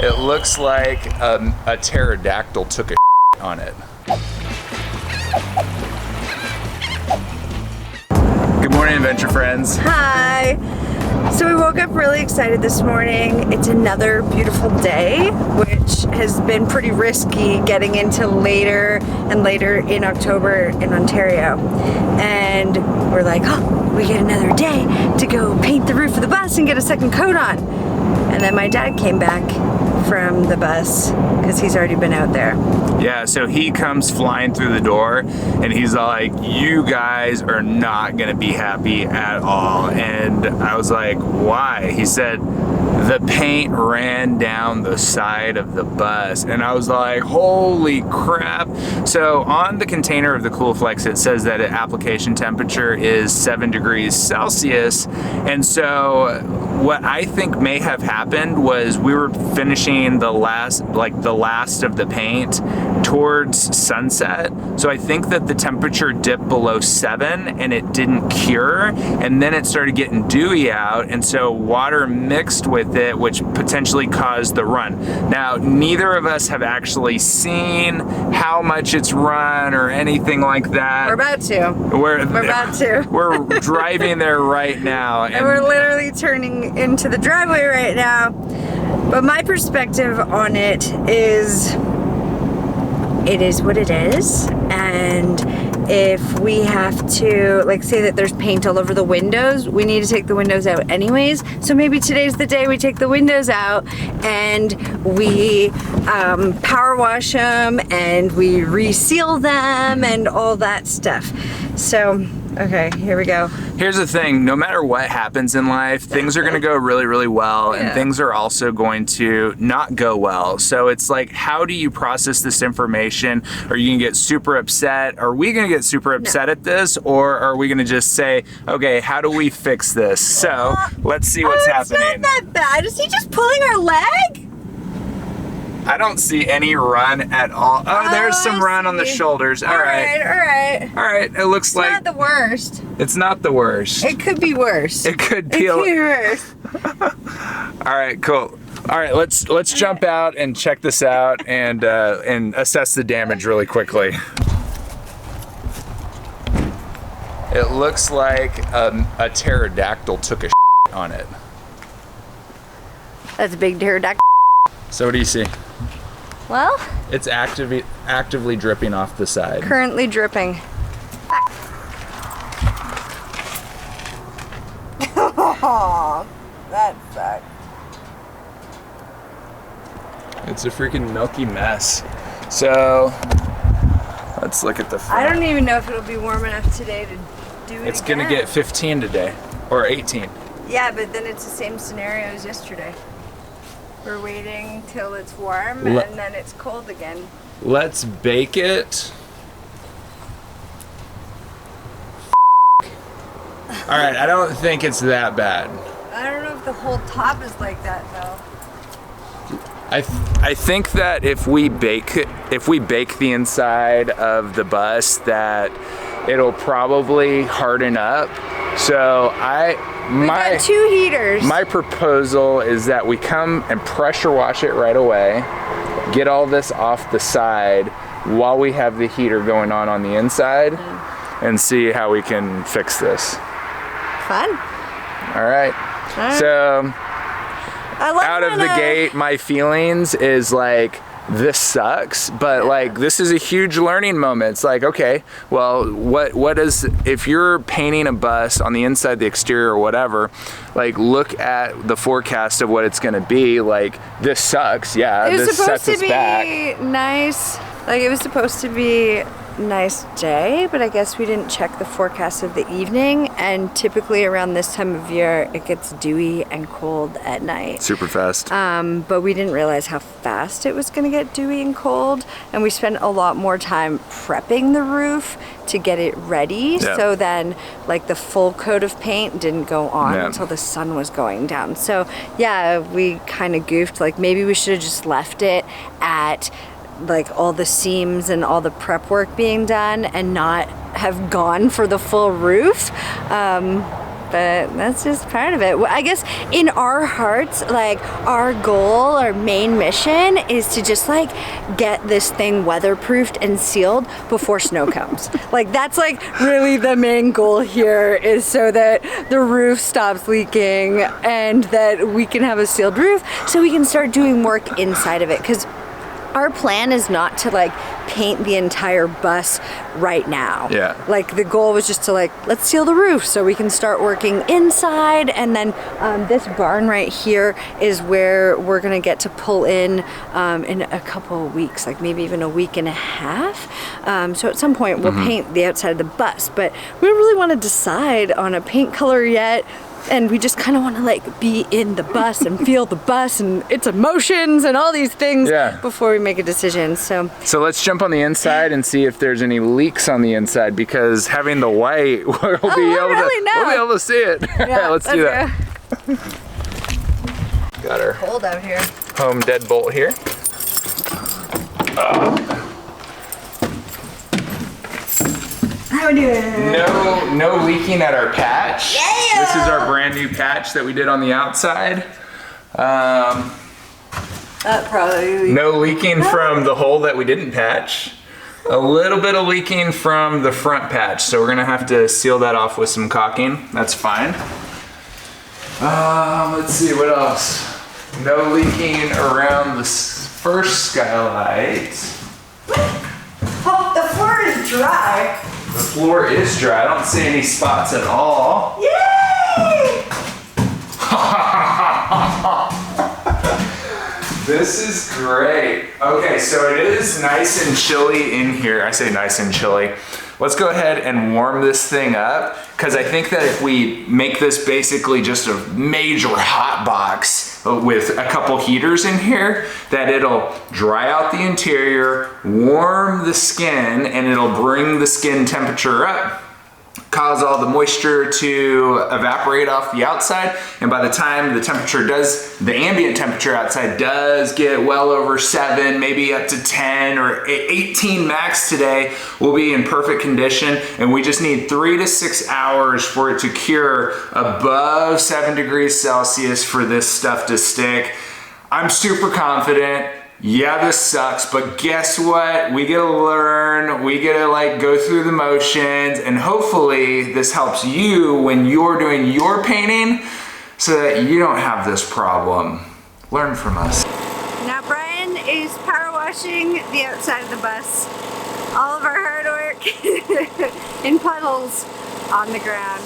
It looks like a pterodactyl took a on it. Good morning, adventure friends. Hi. So we woke up really excited this morning. It's another beautiful day, which has been pretty risky getting into later and later in October in Ontario. And we're like, oh, we get another day to go paint the roof of the bus and get a second coat on. And then my dad came back from the bus because he's already been out there. Yeah, so he comes flying through the door and he's like, you guys are not gonna be happy at all. And I was like, why? He said, the paint ran down the side of the bus. And I was like, holy crap. So on the container of the Coolflex, it says that application temperature is 7 degrees Celsius. And so what I think may have happened was we were finishing the last of the paint towards sunset. So I think that the temperature dipped below 7 and it didn't cure. And then it started getting dewy out. And so water mixed with it, which potentially caused the run. Now, neither of us have actually seen how much it's run or anything like that. We're about to. We're about to. We're driving there right now. And we're literally turning into the driveway right now. But my perspective on it is what it is. And if we have to, like, say that there's paint all over the windows, we need to take the windows out anyways. So maybe today's the day we take the windows out and we power wash them and we reseal them and all that stuff. So, okay, here we go. Here's the thing, no matter what happens in life, things are gonna go really, really well, and things are also going to not go well. So it's like, how do you process this information? Are you gonna get super upset? Are we gonna get super upset at this? Or are we gonna just say, okay, how do we fix this? So let's see what's happening. It's not that bad. Is he just pulling our leg? I don't see any run at all. Oh, there's some run on the shoulders. All right. All right. It looks like... It's not the worst. It's not the worst. It could be worse. It could be worse. All right, cool. All right, let's jump out and check this out and assess the damage really quickly. It looks like a pterodactyl took a on it. That's a big pterodactyl. So what do you see? Well, it's actively dripping off the side. Currently dripping. Oh, that sucks. It's a freaking milky mess. So let's look at the front. I don't even know if it'll be warm enough today to do it. It's gonna get 15 today, or 18. Yeah, but then it's the same scenario as yesterday. We're waiting till it's warm and then it's cold again. Let's bake it. All right, I don't think it's that bad. I don't know if the whole top is like that though. I think that if we bake the inside of the bus, that it'll probably harden up. So we got 2 heaters. My proposal is that we come and pressure wash it right away, get all this off the side while we have the heater going on the inside, and see how we can fix this. Fun. All right. So out of the gate, my feelings is like, this sucks, but like, this is a huge learning moment. It's like, okay, well, what is, if you're painting a bus on the inside, the exterior or whatever, like, look at the forecast of what it's gonna be. Like, this sucks, yeah, this sets us back. It was supposed to be nice. Like, it was supposed to be nice day, but I guess we didn't check the forecast of the evening, and typically around this time of year it gets dewy and cold at night. Super fast. But we didn't realize how fast it was gonna get dewy and cold, and we spent a lot more time prepping the roof to get it ready. Yeah. So then like the full coat of paint didn't go on until the sun was going down. So yeah, we kind of goofed. Like, maybe we should have just left it at like all the seams and all the prep work being done and not have gone for the full roof. but that's just part of it. I guess in our hearts, like our goal, our main mission is to just like get this thing weatherproofed and sealed before snow comes. Like that's like really the main goal here, is so that the roof stops leaking and that we can have a sealed roof so we can start doing work inside of it. Because our plan is not to like paint the entire bus right now. Yeah. Like the goal was just to like, let's seal the roof so we can start working inside. And then this barn right here is where we're gonna get to pull in a couple of weeks, like maybe even a week and a half. So at some point we'll paint the outside of the bus, but we don't really want to decide on a paint color yet. And we just kind of want to like be in the bus and feel the bus and its emotions and all these things before we make a decision. So let's jump on the inside and see if there's any leaks on the inside, because having the white, we'll be able to see it. Yeah, let's do that. Got our cold out here. home deadbolt here. How we doing? No leaking at our patch. Yeah. This is our brand new patch that we did on the outside. No leaking from the hole that we didn't patch. A little bit of leaking from the front patch, so we're gonna have to seal that off with some caulking. That's fine. Let's see, what else? No leaking around the first skylight. Oh, the floor is dry. The floor is dry. I don't see any spots at all. Yay! This is great. Okay, so it is nice and chilly in here. I say nice and chilly. Let's go ahead and warm this thing up, because I think that if we make this basically just a major hot box with a couple heaters in here, that it'll dry out the interior, warm the skin, and it'll bring the skin temperature up, cause all the moisture to evaporate off the outside, and by the time the ambient temperature outside does get well over 7, maybe up to 10 or 18 max today, we'll be in perfect condition, and we just need 3 to 6 hours for it to cure above 7 degrees Celsius for this stuff to stick. I'm super confident. Yeah, this sucks, but guess what? We get to learn, we get to like go through the motions, and hopefully this helps you when you're doing your painting so that you don't have this problem. Learn from us. Now Brian is power washing the outside of the bus. All of our hard work in puddles on the ground.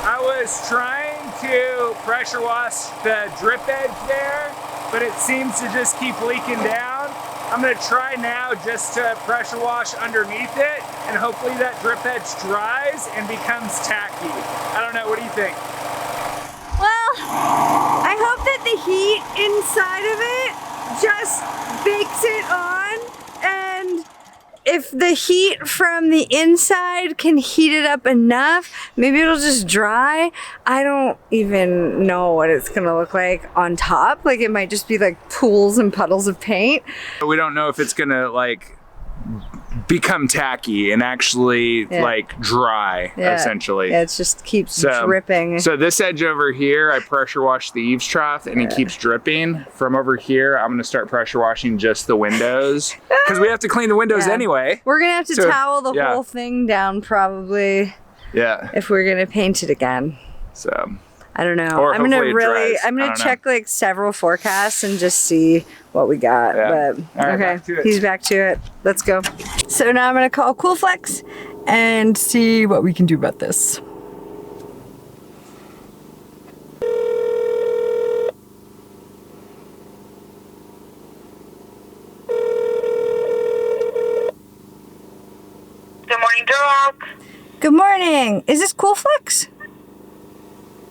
I was trying to pressure wash the drip edge there, but it seems to just keep leaking down. I'm gonna try now just to pressure wash underneath it, and hopefully that drip edge dries and becomes tacky. I don't know, what do you think? Well, I hope that the heat inside of it just bakes it on, and if the heat from the inside can heat it up enough, maybe it'll just dry. I don't even know what it's gonna look like on top. Like it might just be like pools and puddles of paint. We don't know if it's gonna like become tacky and actually like dry, essentially. Yeah, it just keeps dripping. So this edge over here, I pressure wash the eaves trough and it keeps dripping. From over here, I'm gonna start pressure washing just the windows, because we have to clean the windows anyway. We're gonna have to towel the whole thing down probably. Yeah. If we're gonna paint it again. So. I don't know. Or I'm gonna check like several forecasts and just see what we got. Yeah. But okay, he's back to it. Let's go. So now I'm gonna call Coolflex and see what we can do about this. Good morning, Duroc. Good morning. Is this Coolflex?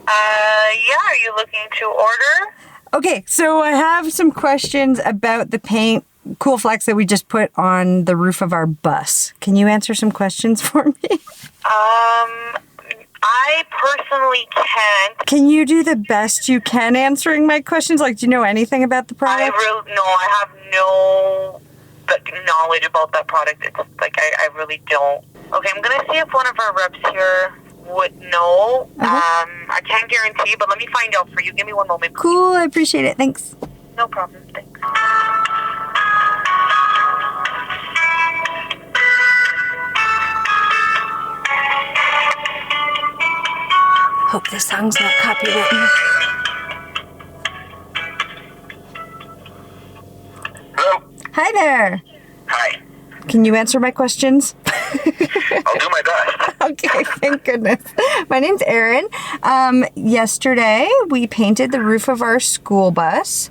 Yeah, are you looking to order? Okay, so I have some questions about the paint Coolflex that we just put on the roof of our bus. Can you answer some questions for me? I personally can't. Can you do the best you can answering my questions? Like, do you know anything about the product? I have no knowledge about that product. It's like, I really don't. Okay, I'm going to see if one of our reps here would know. I can't guarantee, but let me find out for you. Give me one moment. Cool, I appreciate it. Thanks. No problem. Thanks. Hope this song's not copywritten. Hello? Hi there. Hi. Can you answer my questions? I'll do my best. Okay, thank goodness. My name's Erin. Yesterday, we painted the roof of our school bus.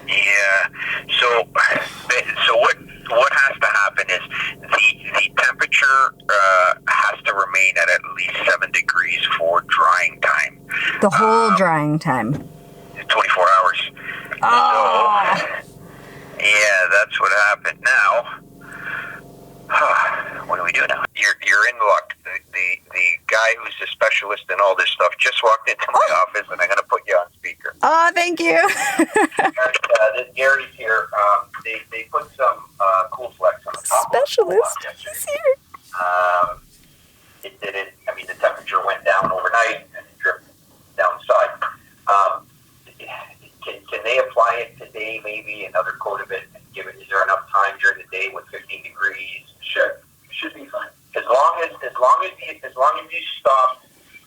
Yeah. So what has to happen is the temperature has to remain at least 7 degrees for drying time. The whole drying time. 24 hours. Oh. So, yeah, that's what happened. Now, what do we do now? You're in luck. The guy who's a specialist in all this stuff just walked into my office, and I'm going to put you on speaker. Oh, thank you. Gary's here. They put some cool flex on the top. Specialist. He's here. It didn't. I mean, the temperature went down overnight and it dripped down the side. Can they apply it today, maybe another coat of it, and give it? Is there enough time during the day with 15 degrees? Sure, should be fine. As long as you stop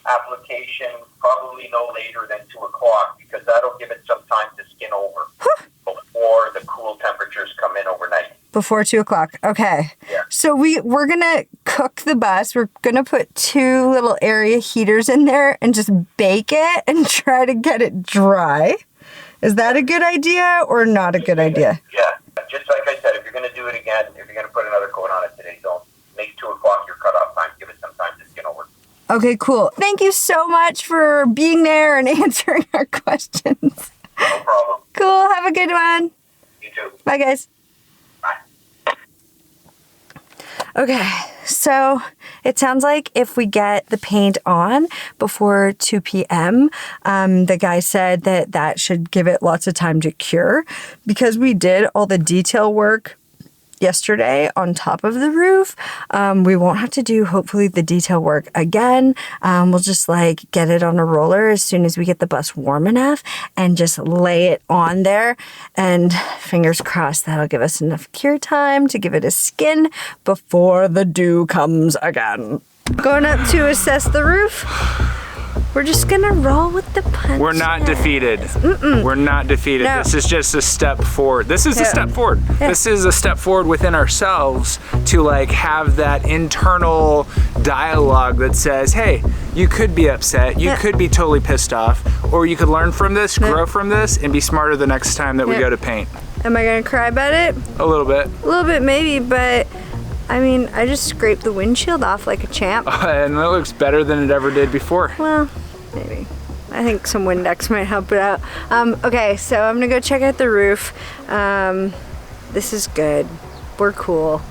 application, probably no later than 2 o'clock, because that'll give it some time to skin over before the cool temperatures come in overnight. Before 2 o'clock. Okay. Yeah. So we're gonna cook the bus. We're gonna put 2 little area heaters in there and just bake it and try to get it dry. Is that a good idea or not a good idea? Yeah. Just like I said, if you're going to do it again, if you're going to put another coat on it today, don't make 2 o'clock your cutoff time. Give it some time to skin over. Okay, cool. Thank you so much for being there and answering our questions. No problem. Cool. Have a good one. You too. Bye, guys. Bye. Okay, so it sounds like if we get the paint on before 2 p.m., the guy said that should give it lots of time to cure. Because we did all the detail work yesterday on top of the roof, we won't have to do, hopefully, the detail work again. We'll just get it on a roller as soon as we get the bus warm enough and just lay it on there, and fingers crossed that'll give us enough cure time to give it a skin before the dew comes again. Going up to assess the roof. We're just gonna roll with the punches. We're not defeated. We're not defeated. No. This is just a step forward. This is a step forward. Yeah. This is a step forward within ourselves to have that internal dialogue that says, hey, you could be upset, you could be totally pissed off, or you could learn from this, grow from this, and be smarter the next time that we go to paint. Am I gonna cry about it? A little bit. A little bit maybe, but I mean, I just scraped the windshield off like a champ. And it looks better than it ever did before. Well, maybe. I think some Windex might help it out. Okay, so I'm gonna go check out the roof. This is good. We're cool.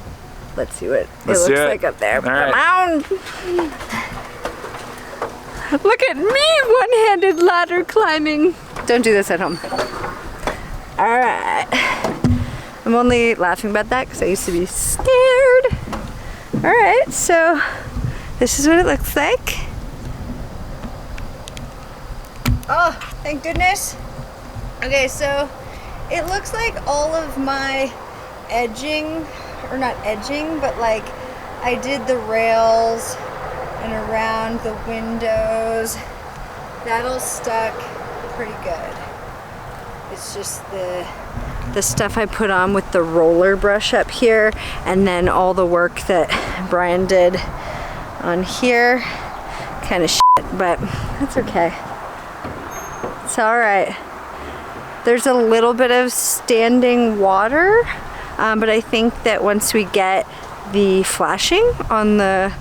Let's see what it looks like up there. All right. Come on. Look at me, one-handed ladder climbing. Don't do this at home. All right. I'm only laughing about that because I used to be scared. All right, so this is what it looks like. Oh, thank goodness. Okay, so it looks like all of my edging, or not edging, but I did the rails and around the windows. That all stuck pretty good. It's just the stuff I put on with the roller brush up here, and then all the work that Brian did on here. Kind of shit, but that's okay. It's all right. There's a little bit of standing water, but I think that once we get the flashing on the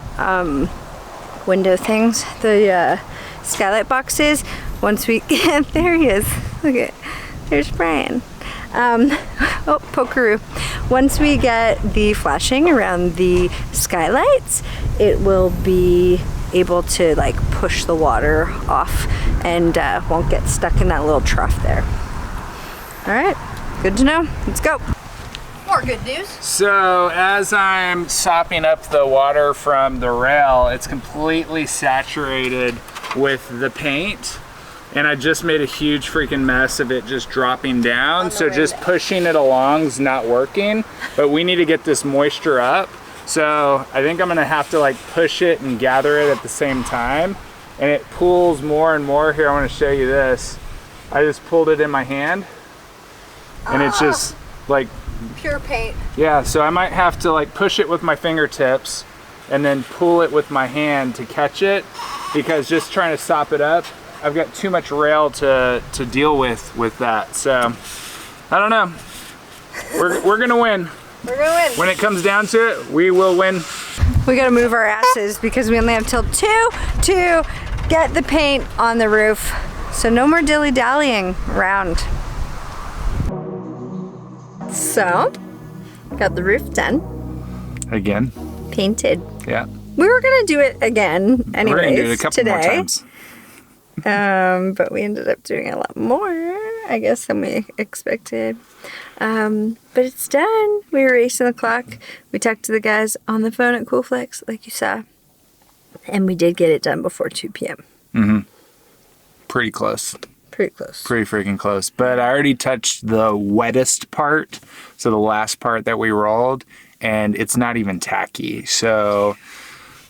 window things, the skylight boxes, once we get, there he is. Look at, there's Brian. Oh, Pokeroo. Once we get the flashing around the skylights, it will be able to like push the water off and won't get stuck in that little trough there. All right, good to know. Let's go. More good news. So as I'm sopping up the water from the rail, it's completely saturated with the paint. And I just made a huge freaking mess of it just dropping down. So just pushing it along is not working, but we need to get this moisture up. So I think I'm gonna have to like push it and gather it at the same time. And it pools more and more. Here, I wanna show you this. I just pulled it in my hand and it's just like pure paint. Yeah, so I might have to like push it with my fingertips and then pull it with my hand to catch it, because just trying to sop it up, I've got too much rail to deal with that. So I don't know. We're gonna win. We're gonna win. When it comes down to it, we will win. We gotta move our asses because we only have till 2 to get the paint on the roof. So no more dilly-dallying around. So, got the roof done. Again. Painted. Yeah. We were gonna do it again anyways We're gonna do it a couple today. more times. But we ended up doing a lot more, I guess, than we expected. But it's done. We were racing the clock. We talked to the guys on the phone at Coolflex, like you saw. And we did get it done before 2 p.m. Mm-hmm. Pretty close. Pretty close. Pretty freaking close. But I already touched the wettest part, so the last part that we rolled, and it's not even tacky. So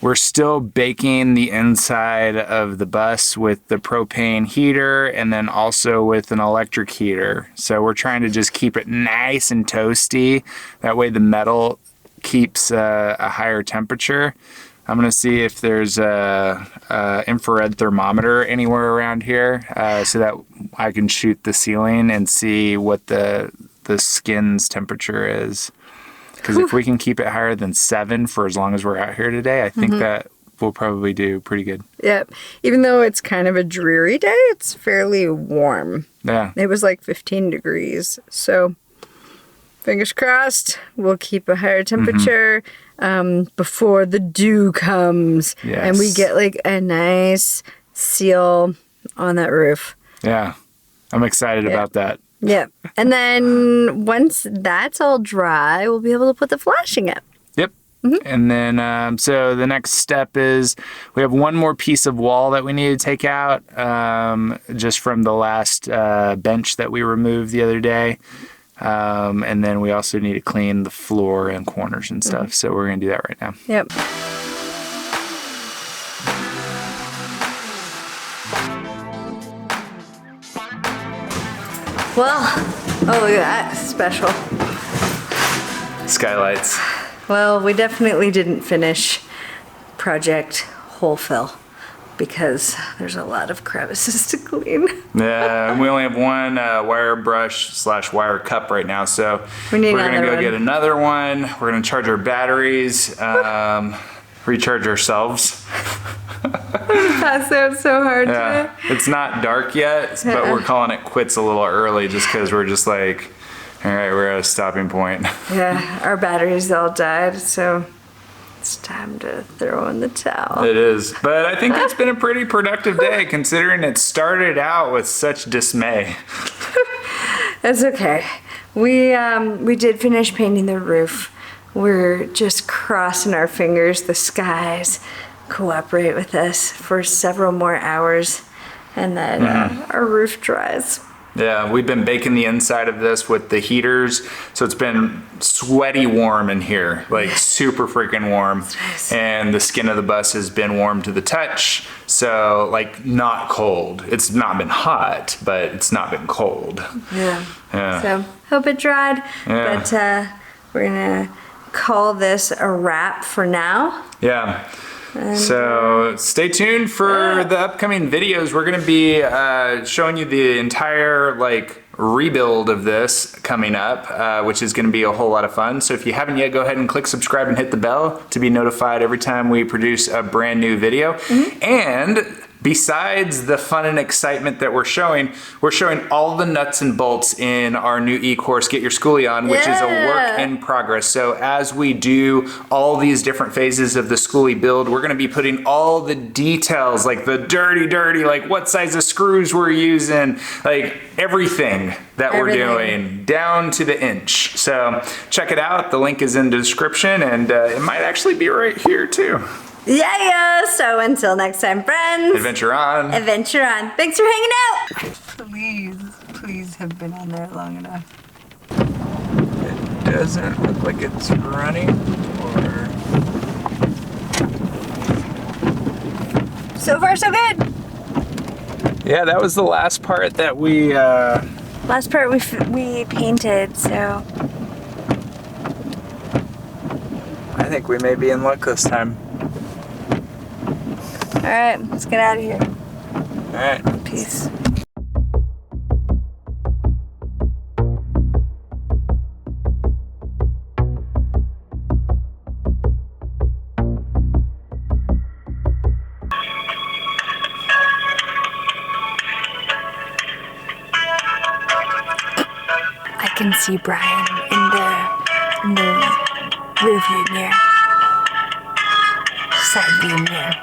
we're still baking the inside of the bus with the propane heater and then also with an electric heater. So we're trying to just keep it nice and toasty. That way the metal keeps a higher temperature. I'm gonna see if there's a infrared thermometer anywhere around here so that I can shoot the ceiling and see what the skin's temperature is. Because if we can keep it higher than 7 for as long as we're out here today, I think that we'll probably do pretty good. Yep. Even though it's kind of a dreary day, it's fairly warm. Yeah. It was like 15 degrees. So fingers crossed, we'll keep a higher temperature before the dew comes. Yes. And we get like a nice seal on that roof. Yeah. I'm excited about that. Yep. And then once that's all dry, we'll be able to put the flashing up. Yep. And then, so the next step is we have one more piece of wall that we need to take out just from the last bench that we removed the other day. And then we also need to clean the floor and corners and stuff. So we're going to do that right now. Yep. Well, oh look at that, special. Skylights. Well, we definitely didn't finish project whole fill because there's a lot of crevices to clean. Yeah, we only have one wire brush / wire cup right now, so We need we're gonna another go one. get another one. We're gonna charge our batteries, recharge ourselves. Passed out so hard Yeah, it's not dark yet, but we're calling it quits a little early just because we're just like, all right, we're at a stopping point. Yeah, our batteries all died, so it's time to throw in the towel. It is, but I think it's been a pretty productive day considering it started out with such dismay. That's okay. We did finish painting the roof. We're just crossing our fingers the skies cooperate with us for several more hours, and then our roof dries. Yeah, we've been baking the inside of this with the heaters, so it's been sweaty warm in here, like super freaking warm. Nice. And the skin of the bus has been warm to the touch, so like not cold. It's not been hot, but it's not been cold. Yeah. Yeah. So hope it dried, Yeah. but we're gonna call this a wrap for now. Yeah. So stay tuned for the upcoming videos. We're going to be showing you the entire like rebuild of this coming up, which is going to be a whole lot of fun. So if you haven't yet, go ahead and click subscribe and hit the bell to be notified every time we produce a brand new video. And besides the fun and excitement that we're showing all the nuts and bolts in our new eCourse, Get Your Skoolie On, which is a work in progress. So as we do all these different phases of the Skoolie build, we're gonna be putting all the details, like the dirty, like what size of screws we're using, like everything that we're doing down to the inch. So check it out. The link is in the description, and it might actually be right here too. Yeah, so until next time, friends. Adventure on. Adventure on. Thanks for hanging out. Please have been on there long enough. It doesn't look like it's running, or... So far, so good. Yeah, that was the last part that we... Last part we painted, so... I think we may be in luck this time. All right, let's get out of here. All right. Peace. I can see Brian in the rearview mirror. Side view mirror.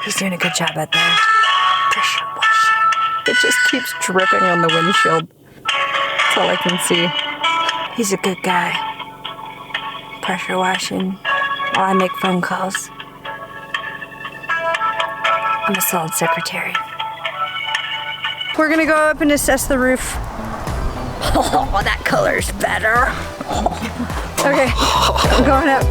He's doing a good job at that. Pressure washing. It just keeps dripping on the windshield. That's all I can see. He's a good guy. Pressure washing while I make phone calls. I'm a solid secretary. We're gonna go up and assess the roof. Oh, that color's better. Okay, I'm going up.